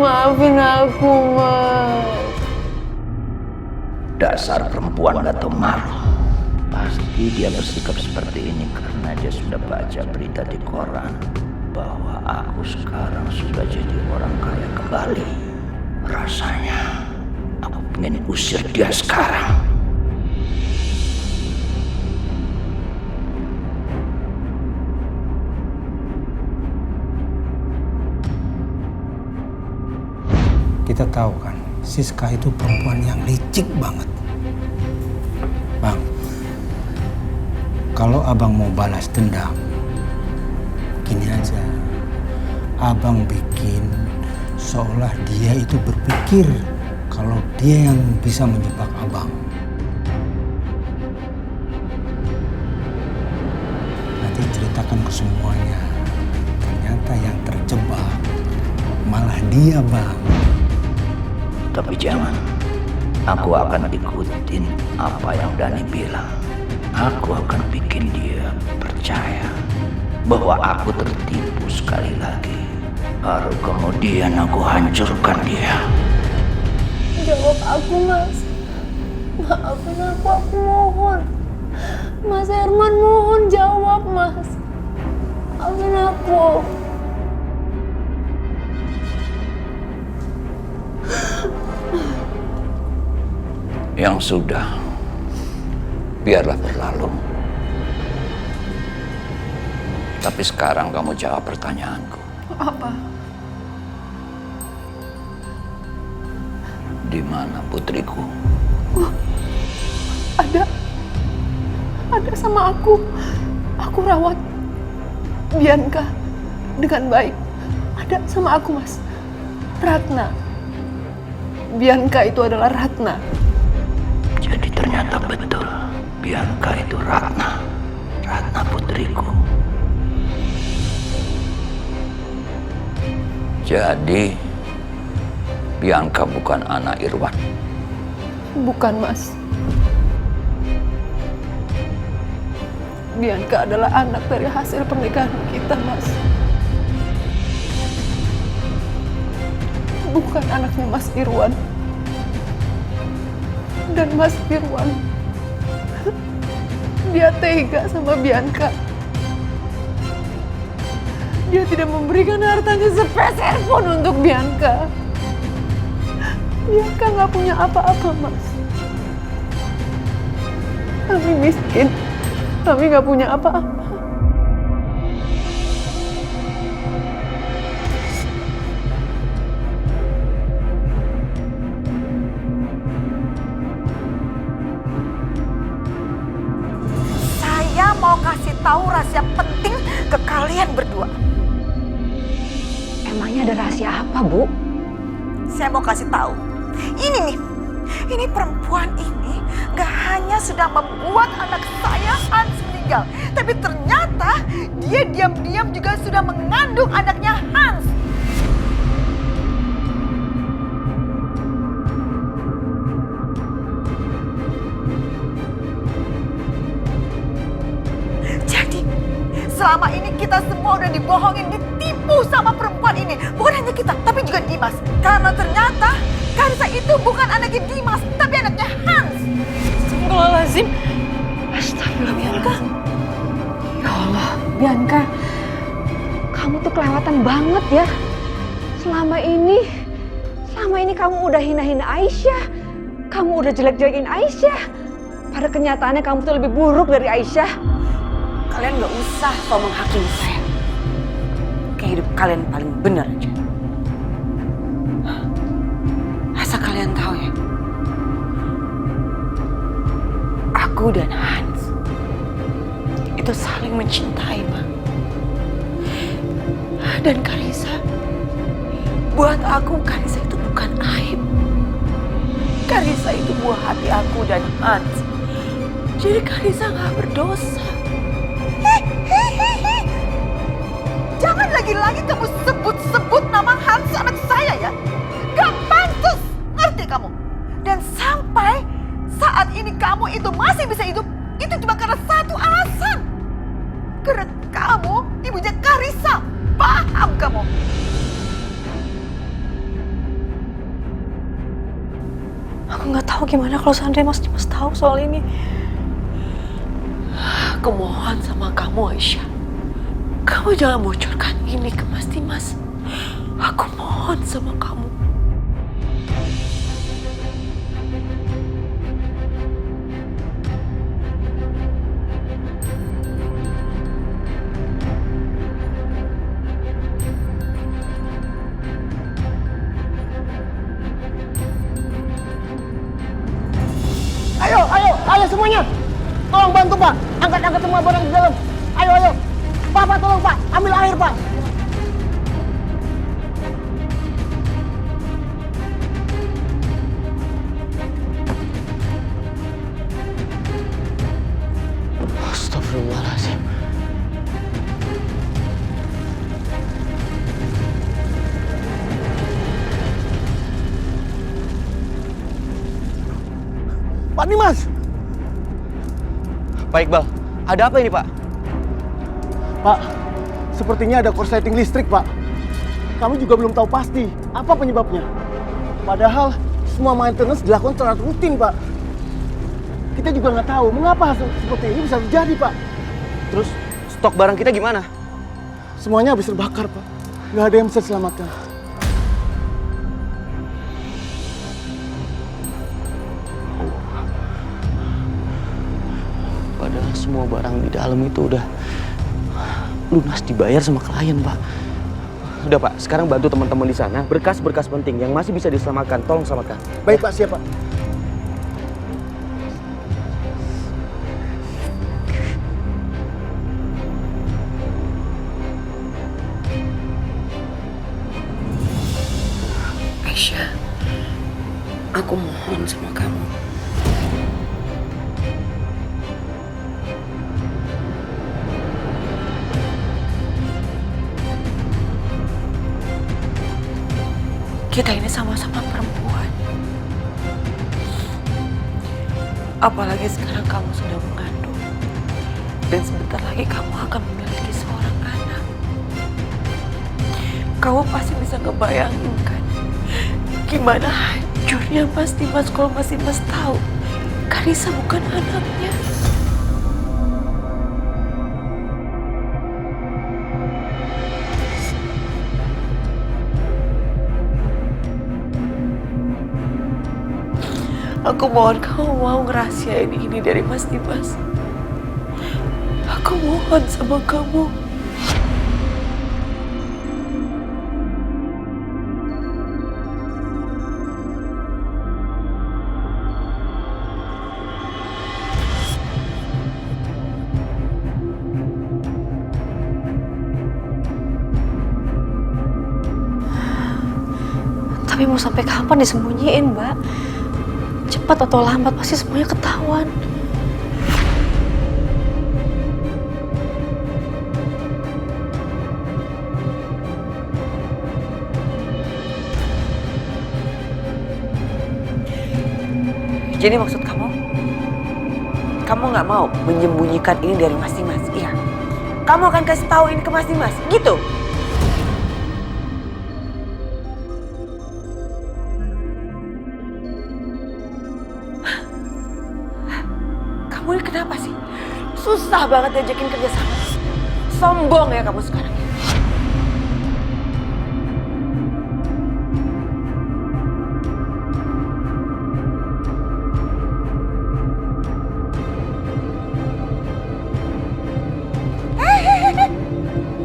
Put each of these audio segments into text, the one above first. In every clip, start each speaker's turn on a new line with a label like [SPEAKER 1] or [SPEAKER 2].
[SPEAKER 1] maafin aku, Mas.
[SPEAKER 2] Dasar perempuan gak tahu malu. Pasti dia bersikap seperti ini karena dia sudah baca berita di koran bahwa aku sekarang sudah jadi orang kaya kembali. Rasanya aku pengen usir dia sekarang.
[SPEAKER 3] Kita tahu kan, Siska itu perempuan yang licik banget. Bang, kalau abang mau balas dendam, gini aja. Abang bikin seolah dia itu berpikir kalau dia yang bisa menjebak abang. Nanti ceritakan ke semuanya. Ternyata yang terjebak malah dia, Bang.
[SPEAKER 2] Tapi jangan. Aku akan ikutin apa yang Dani bilang. Aku akan bikin dia percaya bahwa aku tertipu sekali lagi. Baru kemudian aku hancurkan dia.
[SPEAKER 1] Jawab aku, Mas. Maafin aku mohon. Mas Herman mohon jawab, Mas. Maafin aku.
[SPEAKER 2] Yang sudah, biarlah berlalu. Tapi sekarang kamu jawab pertanyaanku.
[SPEAKER 1] Apa?
[SPEAKER 2] Di mana putriku?
[SPEAKER 1] Ada sama aku. Aku rawat Bianca dengan baik. Ada sama aku, Mas. Ratna. Bianca itu adalah Ratna.
[SPEAKER 2] Jadi ternyata betul, Bianca itu Ratna. Ratna putriku. Jadi, Bianca bukan anak Irwan?
[SPEAKER 1] Bukan, Mas. Bianca adalah anak dari hasil pernikahan kita, Mas. Bukan anaknya Mas Irwan. Dan Mas Irwan, dia tega sama Bianca. Dia tidak memberikan hartanya sepeser pun untuk Bianca. Bianca nggak punya apa-apa, Mas. Kami miskin. Kami nggak punya apa-apa.
[SPEAKER 4] Saya mau kasih tahu rahasia penting ke kalian berdua.
[SPEAKER 5] Emangnya ada rahasia apa, Bu?
[SPEAKER 4] Saya mau kasih tahu. Ini nih, ini perempuan ini gak hanya sudah membuat anak saya Hans meninggal, tapi ternyata dia diam-diam juga sudah mengandung anaknya Hans. Jadi, selama ini kita semua udah dibohongin, ditipu sama perempuan ini. Bukan hanya kita, tapi juga Dimas. Karena ternyata Karisa itu bukan anaknya Dimas, tapi anaknya Hans.
[SPEAKER 1] Astagfirullahaladzim. Astagfirullahaladzim.
[SPEAKER 5] Ya Allah, Bianca, kamu tuh kelewatan banget ya. Selama ini kamu udah hina-hina Aisyah. Kamu udah jelek-jelekin Aisyah. Pada kenyataannya kamu tuh lebih buruk dari Aisyah.
[SPEAKER 4] Kalian gak usah so menghakimi saya. Kayak hidup kalian paling benar aja. Asal kalian tahu ya, aku dan Hans itu saling mencintai, Ma. Dan Karisa, buat aku Karisa itu bukan aib. Karisa itu buah hati aku dan Hans. Jadi Karisa gak berdosa. Jangan lagi-lagi kamu sebut-sebut nama Hans anak saya ya. Gak pantas, ngerti kamu? Dan sampai saat ini kamu itu masih bisa hidup, itu cuma karena satu alasan. Karena kamu ibunya Karisa. Paham kamu?
[SPEAKER 5] nggak tahu gimana kalau seandainya Mas Dimas tahu soal ini.
[SPEAKER 1] Aku mohon sama kamu, Aisyah. Kamu jangan bocorkan ini ke Mas Dimas. Aku mohon sama kamu.
[SPEAKER 6] Ayo semuanya. Tolong bantu Pak. Angkat semua barang di dalam. Ayo. Pak, tolong Pak. Ambil air Pak. Astagfirullahaladzim. Pak Dimas.
[SPEAKER 7] Pak Iqbal, ada apa ini Pak?
[SPEAKER 6] Pak, sepertinya ada korsleting listrik Pak. Kami juga belum tahu pasti apa penyebabnya. Padahal semua maintenance dilakukan secara rutin Pak. Kita juga nggak tahu mengapa hal seperti ini bisa terjadi Pak.
[SPEAKER 7] Terus stok barang kita gimana?
[SPEAKER 6] Semuanya habis terbakar Pak. Nggak ada yang bisa diselamatkan.
[SPEAKER 7] Padahal semua barang di dalam itu udah lunas dibayar sama klien, Pak. Udah, Pak. Sekarang bantu teman-teman di sana. Berkas-berkas penting yang masih bisa diselamatkan. Tolong selamatkan.
[SPEAKER 6] Baik Pak, siap Pak.
[SPEAKER 1] Aisyah, aku mohon sama kamu. Kita ini sama-sama perempuan. Apalagi sekarang kamu sudah mengandung. Dan sebentar lagi kamu akan memiliki seorang anak. Kamu pasti bisa ngebayangin kan gimana hancurnya Mas Dimas kalau Mas Dimas tahu Karissa bukan anaknya. Aku mohon kamu mau ngerahasiain ini dari Mas Dimas. Aku mohon sama kamu.
[SPEAKER 5] Tapi mau sampai kapan disembunyiin, Mbak? Cepat atau lambat pasti semuanya ketahuan.
[SPEAKER 1] Jadi maksud kamu nggak mau menyembunyikan ini dari Mas Dimas? Iya. Kamu akan kasih tahu ini ke Mas Dimas, gitu? Kamu ini kenapa sih? Susah banget diajakin kerja sama. Sombong ya kamu sekarang.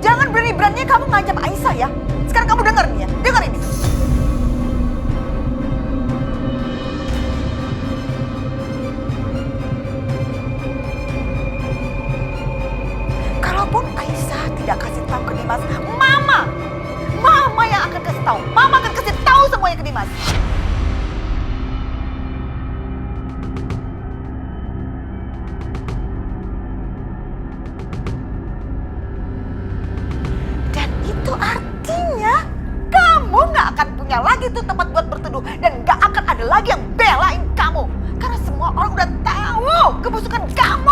[SPEAKER 4] Jangan berani-beraninya kamu ngancam Aisyah ya. Sekarang kamu dengar nih ya, dengar ini. Kalaupun Aisyah tidak kasih tahu ke Dimas, Mama yang akan kasih tahu. Mama akan kasih tahu semuanya ke Dimas. Dan itu artinya kamu nggak akan punya lagi tuh tempat buat berteduh dan nggak akan ada lagi yang belain kamu karena semua orang udah tahu kebusukan kamu.